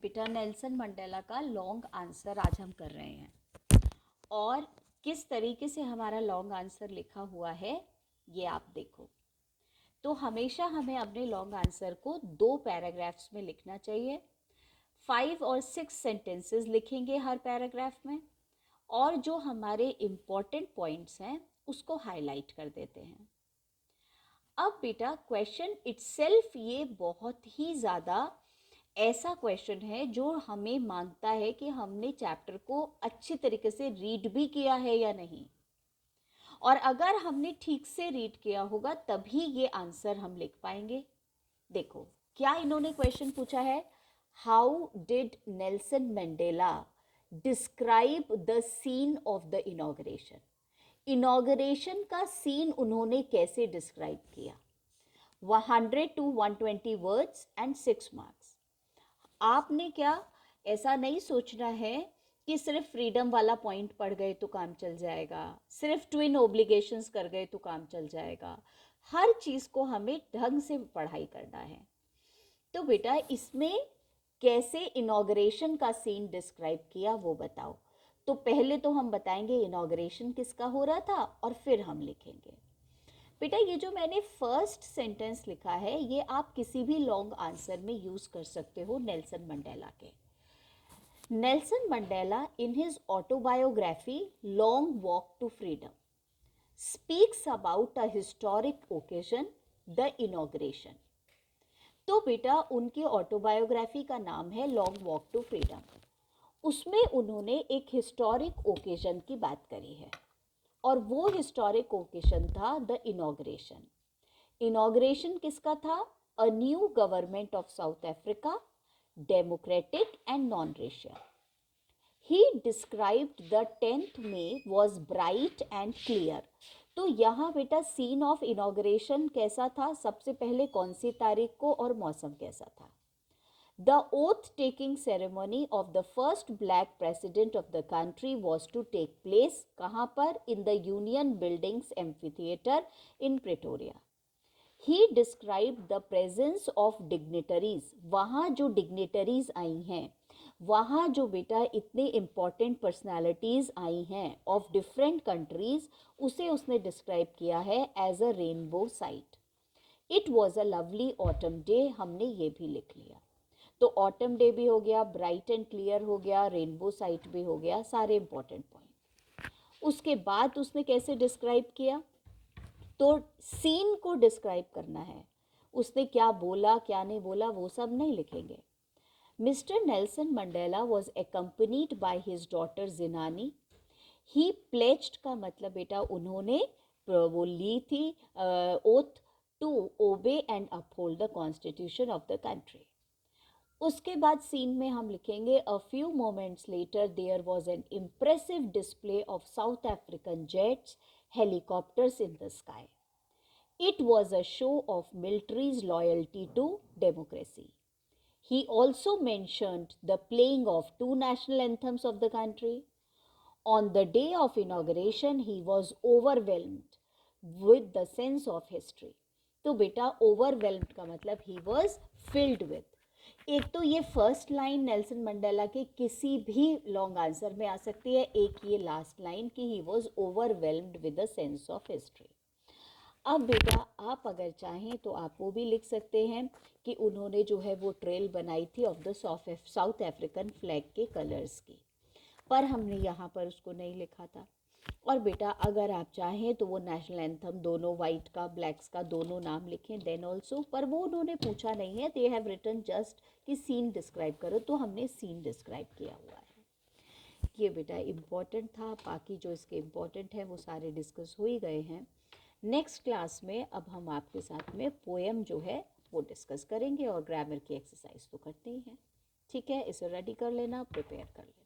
बेटा Nelson Mandela का long answer आज हम कर रहे हैं, और किस तरीके से हमारा लॉन्ग आंसर लिखा हुआ है ये आप देखो। तो हमेशा हमें अपने लॉन्ग आंसर को 2 पैराग्राफ्स में लिखना चाहिए। 5 और 6 सेंटेंसेस लिखेंगे हर पैराग्राफ में, और जो हमारे इम्पॉर्टेंट पॉइंट्स हैं उसको हाईलाइट कर देते हैं। अब बेटा क्वेश्चन इटसेल्फ ये बहुत ही ज़्यादा ऐसा क्वेश्चन है जो हमें मांगता है कि हमने चैप्टर को अच्छी तरीके से रीड भी किया है या नहीं, और अगर हमने ठीक से रीड किया होगा तभी ये आंसर हम लिख पाएंगे। देखो क्या इन्होंने क्वेश्चन पूछा है, how did Nelson Mandela describe the scene of the inauguration. Inauguration का सीन उन्होंने कैसे डिस्क्राइब किया। 100 to 120 वर्ड्स एंड 6 मार्क्स। आपने क्या ऐसा नहीं सोचना है कि सिर्फ फ्रीडम वाला पॉइंट पढ़ गए तो काम चल जाएगा, सिर्फ ट्विन ओब्लिगेशंस कर गए तो काम चल जाएगा। हर चीज़ को हमें ढंग से पढ़ाई करना है। तो बेटा इसमें कैसे इनॉग्रेशन का सीन डिस्क्राइब किया वो बताओ। तो पहले तो हम बताएंगे इनॉग्रेशन किसका हो रहा था और फिर हम लिखेंगे। बेटा ये जो मैंने फर्स्ट सेंटेंस लिखा है ये आप किसी भी लॉन्ग आंसर में यूज कर सकते हो नेल्सन मंडेला के। Nelson Mandela in his autobiography Long Walk to Freedom speaks about a historic occasion, the inauguration. तो बेटा उनकी ऑटोबायोग्राफी का नाम है लॉन्ग वॉक टू फ्रीडम। उसमें उन्होंने एक हिस्टोरिक ओकेजन की बात करी है, और वो हिस्टोरिक ओकेजन था द इनॉग्रेशन। इनॉग्रेशन किसका था, a new government of south Africa, democratic and non racial. He described the 10th May was bright and clear. तो यहाँ बेटा सीन ऑफ इनॉग्रेशन कैसा था, सबसे पहले कौन सी तारीख को और मौसम कैसा था। The oath-taking ceremony of the first black president of the country was to take place कहाँ पर, in the Union Buildings Amphitheatre in Pretoria. He described the presence of dignitaries. वहाँ जो dignitaries आई हैं, वहाँ जो बेटा इतने important personalities आई हैं of different countries, उसे उसने describe किया है as a rainbow sight. It was a lovely autumn day, हमने ये भी लिख लिया। तो ऑटम डे भी हो गया, ब्राइट एंड क्लियर हो गया, रेनबो साइट भी हो गया, सारे इंपॉर्टेंट पॉइंट। उसके बाद उसने कैसे डिस्क्राइब किया, तो सीन को डिस्क्राइब करना है। उसने क्या बोला क्या नहीं बोला वो सब नहीं लिखेंगे। Mister Nelson Mandela was accompanied by his daughter Zenani. He pledged का मतलब बेटा उन्होंने वो ली थी oath to obey and uphold the constitution of the country. उसके बाद सीन में हम लिखेंगे, a few moments later there was an impressive display of South African jets, helicopters in the sky. It was a show of military's loyalty to democracy. He also mentioned the playing of 2 national anthems of the country. On the day of inauguration, he was overwhelmed with the sense of history. तो बेटा overwhelmed का मतलब he was filled with. एक तो ये first line Nelson Mandela के किसी भी लॉन्ग आंसर में आ सकती है, एक ये लास्ट लाइन कि he was overwhelmed with a sense of history. अब बेटा आप अगर चाहें तो आप वो भी लिख सकते हैं कि उन्होंने जो है वो ट्रेल बनाई थी of the south African flag के कलर्स की, पर हमने यहाँ पर उसको नहीं लिखा था। और बेटा अगर आप चाहें तो वो नेशनल एंथम दोनों वाइट का ब्लैक्स का दोनों नाम लिखें देन ऑल्सो, पर वो उन्होंने पूछा नहीं है। दे हैव रिटन जस्ट कि सीन डिस्क्राइब करो, तो हमने सीन डिस्क्राइब किया हुआ है। ये बेटा इम्पॉर्टेंट था, बाकी जो इसके इम्पॉर्टेंट हैं वो सारे डिस्कस हो ही गए हैं। नेक्स्ट क्लास में अब हम आपके साथ में पोएम जो है वो डिस्कस करेंगे, और ग्रामर की एक्सरसाइज तो करते ही हैं। ठीक है, इसे रेडी कर लेना, प्रिपेयर कर लेना।